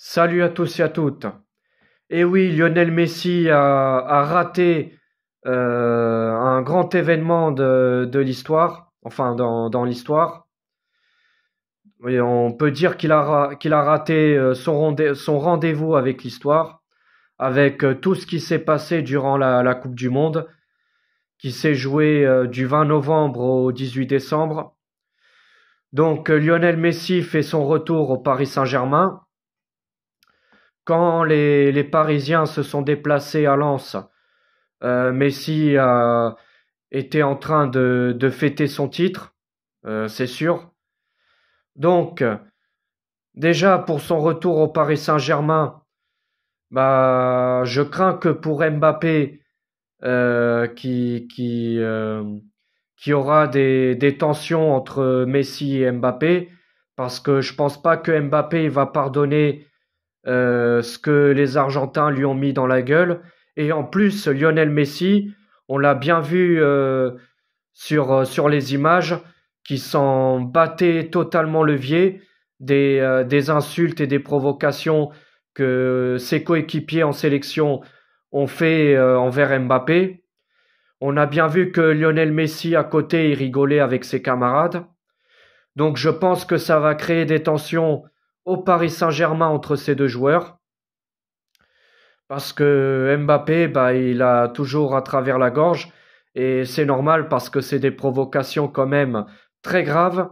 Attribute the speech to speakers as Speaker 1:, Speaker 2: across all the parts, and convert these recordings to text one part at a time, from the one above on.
Speaker 1: Salut à tous et à toutes. Et oui, Lionel Messi a raté un grand événement de l'histoire, enfin dans l'histoire. Oui, on peut dire qu'il a raté son rendez-vous avec l'histoire, avec tout ce qui s'est passé durant la Coupe du Monde, qui s'est jouée du 20 novembre au 18 décembre. Donc Lionel Messi fait son retour au Paris Saint-Germain. Quand les Parisiens se sont déplacés à Lens, Messi était en train de fêter son titre, c'est sûr. Donc, déjà pour son retour au Paris Saint-Germain, bah, je crains que pour Mbappé, qui aura des tensions entre Messi et Mbappé, parce que je pense pas que Mbappé va pardonner ce que les Argentins lui ont mis dans la gueule. Et en plus, Lionel Messi, on l'a bien vu sur les images, qui s'en battait totalement levier des insultes et des provocations que ses coéquipiers en sélection ont fait envers Mbappé. On a bien vu que Lionel Messi à côté, il rigolait avec ses camarades. Donc je pense que ça va créer des tensions au Paris Saint-Germain entre ces deux joueurs. Parce que Mbappé, bah, il a toujours à travers la gorge. Et c'est normal parce que c'est des provocations quand même très graves.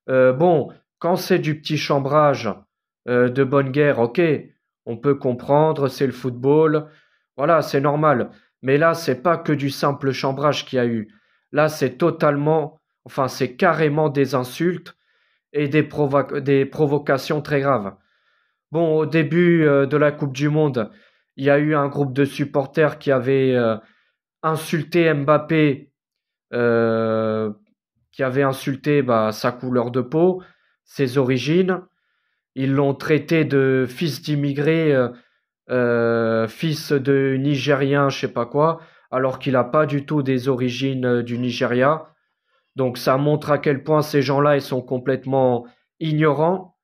Speaker 1: Bon, quand c'est du petit chambrage de bonne guerre, ok, on peut comprendre, c'est le football. Voilà, c'est normal. Mais là, c'est pas que du simple chambrage qu'il y a eu. Là, c'est totalement, enfin, c'est carrément des insultes et des provocations très graves. Bon, au début de la Coupe du Monde, il y a eu un groupe de supporters qui avait insulté Mbappé, euh, qui avait insulté bah, sa couleur de peau, ses origines. Ils l'ont traité de fils d'immigré, fils de Nigérien, je sais pas quoi, alors qu'il n'a pas du tout des origines du Nigeria. Donc ça montre à quel point ces gens-là, ils sont complètement ignorants.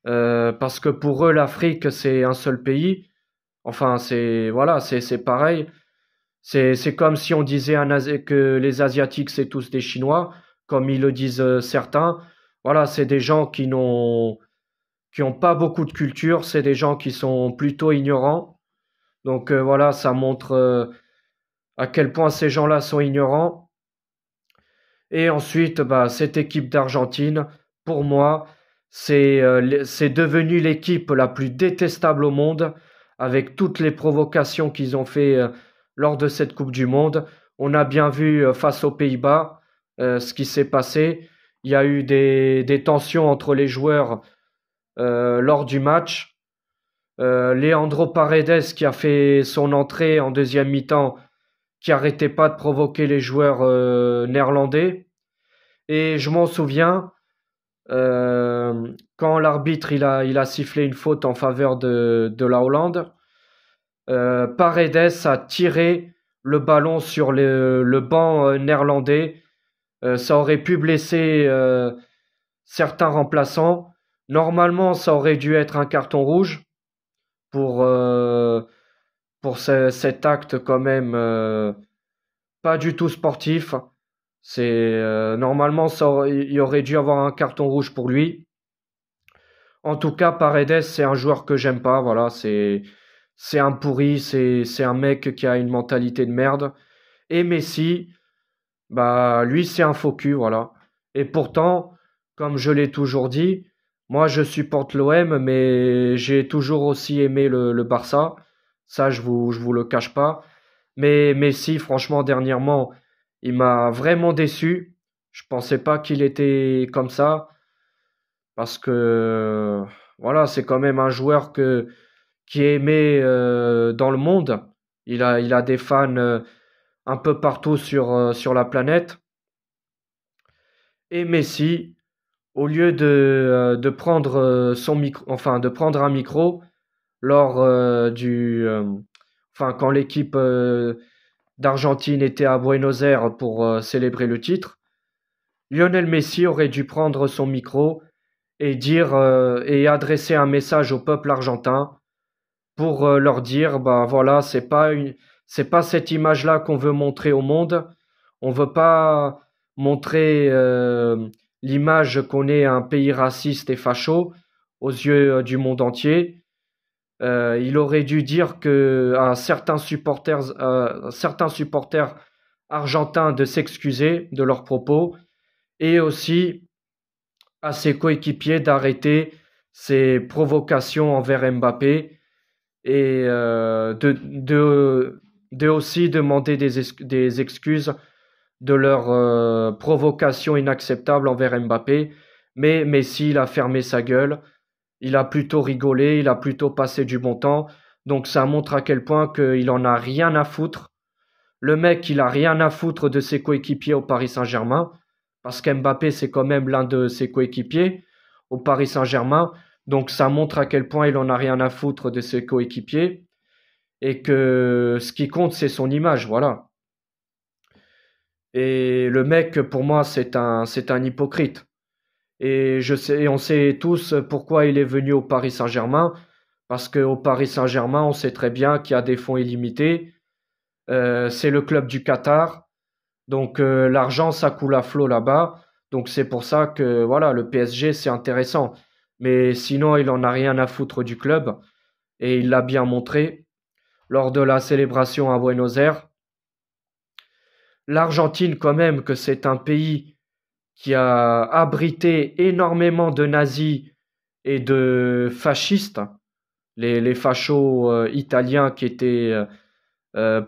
Speaker 1: Parce que pour eux, l'Afrique, c'est un seul pays. Enfin, c'est voilà, c'est pareil. C'est comme si on disait que les Asiatiques, c'est tous des Chinois, comme ils le disent certains. Voilà, c'est des gens qui ont pas beaucoup de culture, c'est des gens qui sont plutôt ignorants. Donc voilà, ça montre à quel point ces gens-là sont ignorants. Et ensuite, bah, cette équipe d'Argentine, pour moi, c'est devenu l'équipe la plus détestable au monde, avec toutes les provocations qu'ils ont fait lors de cette Coupe du Monde. On a bien vu face aux Pays-Bas ce qui s'est passé. Il y a eu des tensions entre les joueurs lors du match. Leandro Paredes qui a fait son entrée en deuxième mi-temps, qui arrêtait pas de provoquer les joueurs néerlandais. Et je m'en souviens, quand l'arbitre il a sifflé une faute en faveur de la Hollande, Paredes a tiré le ballon sur le banc néerlandais. Ça aurait pu blesser certains remplaçants. Normalement, ça aurait dû être un carton rouge pour, euh, pour cet acte quand même pas du tout sportif. C'est normalement il y aurait dû avoir un carton rouge pour lui. En tout cas, Paredes, c'est un joueur que j'aime pas. Voilà, c'est un pourri, c'est un mec qui a une mentalité de merde. Et Messi, bah lui, c'est un faux cul, voilà. Et pourtant, comme je l'ai toujours dit, moi je supporte l'OM, mais j'ai toujours aussi aimé le Barça. Ça, je vous le cache pas. Mais Messi, franchement, dernièrement, il m'a vraiment déçu. Je pensais pas qu'il était comme ça parce que voilà, c'est quand même un joueur qui est aimé dans le monde. Il a des fans un peu partout sur la planète. Et Messi, au lieu de prendre son micro, enfin de prendre un micro lors enfin quand l'équipe d'Argentine était à Buenos Aires pour célébrer le titre, Lionel Messi aurait dû prendre son micro et dire et adresser un message au peuple argentin pour leur dire bah voilà, c'est pas cette image-là qu'on veut montrer au monde. On veut pas montrer l'image qu'on est un pays raciste et facho aux yeux du monde entier. Il aurait dû dire que à certains supporters argentins de s'excuser de leurs propos et aussi à ses coéquipiers d'arrêter ses provocations envers Mbappé et de aussi demander des excuses de leurs provocations inacceptables envers Mbappé. Mais Messi, il a fermé sa gueule, il a plutôt rigolé, il a plutôt passé du bon temps. Donc ça montre à quel point qu'il en a rien à foutre. Le mec, il a rien à foutre de ses coéquipiers au Paris Saint-Germain, parce qu'Mbappé, c'est quand même l'un de ses coéquipiers au Paris Saint-Germain. Donc ça montre à quel point il en a rien à foutre de ses coéquipiers et que ce qui compte, c'est son image, voilà. Et le mec, pour moi, c'est un hypocrite. Et on sait tous pourquoi il est venu au Paris Saint-Germain, parce qu'au Paris Saint-Germain, on sait très bien qu'il y a des fonds illimités. C'est le club du Qatar, donc l'argent, ça coule à flot là-bas. Donc c'est pour ça que voilà, le PSG, c'est intéressant. Mais sinon, il en a rien à foutre du club, et il l'a bien montré lors de la célébration à Buenos Aires. L'Argentine, quand même, que c'est un pays qui a abrité énormément de nazis et de fascistes, les fachos italiens qui étaient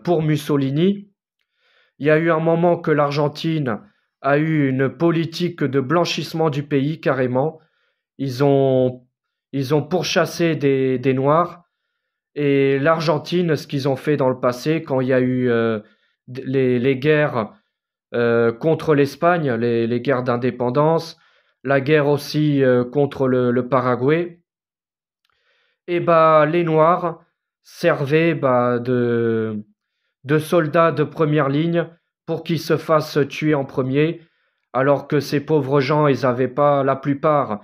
Speaker 1: pour Mussolini. Il y a eu un moment que l'Argentine a eu une politique de blanchissement du pays carrément. Ils ont, ils ont pourchassé des Noirs. Et l'Argentine, ce qu'ils ont fait dans le passé, quand il y a eu les guerres contre l'Espagne, les guerres d'indépendance, la guerre aussi contre le Paraguay, et bah les Noirs servaient bah, de soldats de première ligne pour qu'ils se fassent tuer en premier, alors que ces pauvres gens, ils avaient pas, la plupart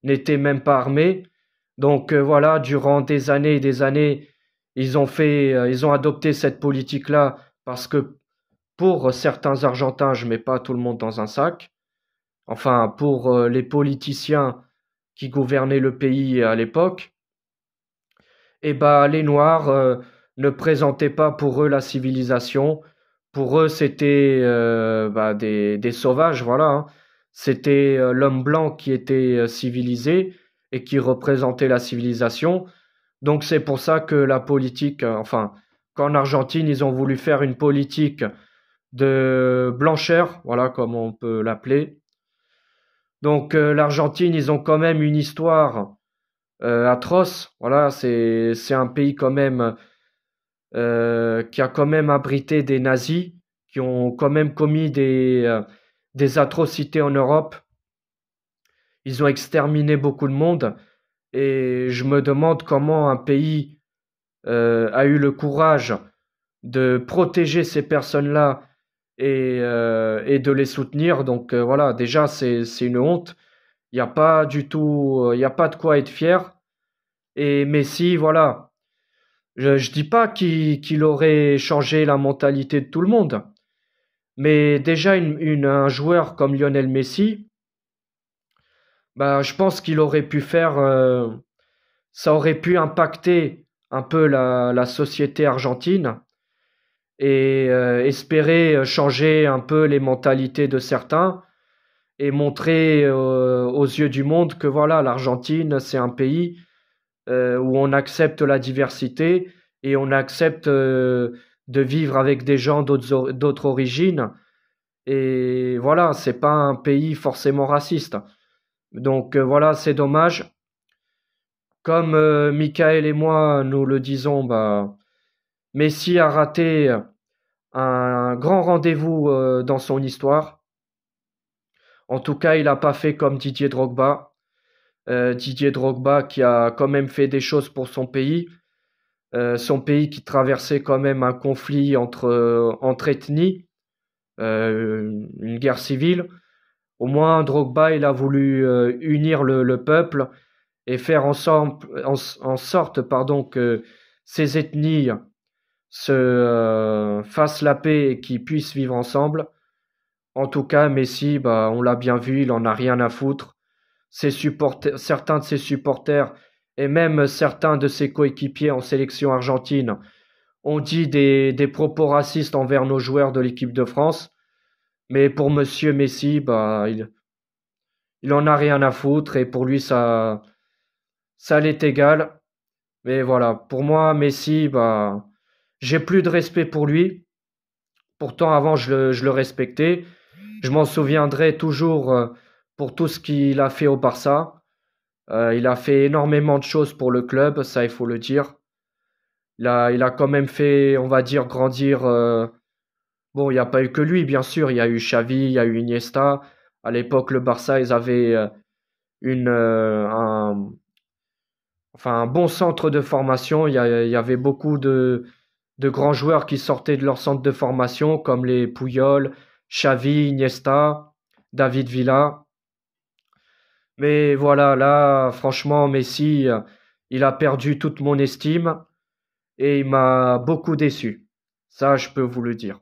Speaker 1: n'étaient même pas armés. Donc voilà, durant des années et des années, ils ont adopté cette politique-là parce que pour certains Argentins, je mets pas tout le monde dans un sac. Enfin, pour les politiciens qui gouvernaient le pays à l'époque, eh ben, les Noirs ne présentaient pas pour eux la civilisation. Pour eux, c'était bah, des sauvages, voilà, hein. C'était l'homme blanc qui était civilisé et qui représentait la civilisation. Donc c'est pour ça que la politique, enfin, qu'en Argentine, ils ont voulu faire une politique de blancheur, voilà comme on peut l'appeler. Donc l'Argentine, ils ont quand même une histoire atroce. Voilà, c'est un pays quand même qui a quand même abrité des nazis, qui ont quand même commis des atrocités en Europe. Ils ont exterminé beaucoup de monde. Et je me demande comment un pays a eu le courage de protéger ces personnes-là et de les soutenir. Donc voilà, déjà, c'est une honte. Il n'y a pas du tout, il n'y a pas de quoi être fier. Et Messi, voilà. Je dis pas qu'il aurait changé la mentalité de tout le monde, mais déjà un joueur comme Lionel Messi, bah, je pense qu'il aurait pu faire, ça aurait pu impacter un peu la société argentine et espérer changer un peu les mentalités de certains et montrer aux yeux du monde que voilà, l'Argentine, c'est un pays où on accepte la diversité et on accepte de vivre avec des gens d'autres origines. Et voilà, c'est pas un pays forcément raciste. Donc voilà, c'est dommage. Comme Michael et moi nous le disons, bah, Messi a raté un grand rendez-vous dans son histoire. En tout cas, il n'a pas fait comme Didier Drogba. Didier Drogba qui a quand même fait des choses pour son pays qui traversait quand même un conflit entre ethnies, une guerre civile. Au moins, Drogba, il a voulu unir le peuple et faire en sorte, pardon, que ces ethnies se fassent la paix et qu'ils puissent vivre ensemble. En tout cas, Messi, bah, on l'a bien vu, il en a rien à foutre. Ses supporters, certains de ses supporters et même certains de ses coéquipiers en sélection argentine ont dit des propos racistes envers nos joueurs de l'équipe de France. Mais pour Monsieur Messi, bah, il en a rien à foutre et pour lui, ça l'est égal. Mais voilà, pour moi, Messi, bah, j'ai plus de respect pour lui. Pourtant, avant, je le respectais. Je m'en souviendrai toujours pour tout ce qu'il a fait au Barça. Il a fait énormément de choses pour le club, ça il faut le dire. Il a quand même fait, on va dire, grandir. Bon, il n'y a pas eu que lui, bien sûr. Il y a eu Xavi, il y a eu Iniesta. À l'époque, le Barça, ils avaient une, un bon centre de formation. Il y avait beaucoup de grands joueurs qui sortaient de leur centre de formation, comme les Puyol, Xavi, Iniesta, David Villa. Mais voilà, là, franchement, Messi, il a perdu toute mon estime et il m'a beaucoup déçu. Ça, je peux vous le dire.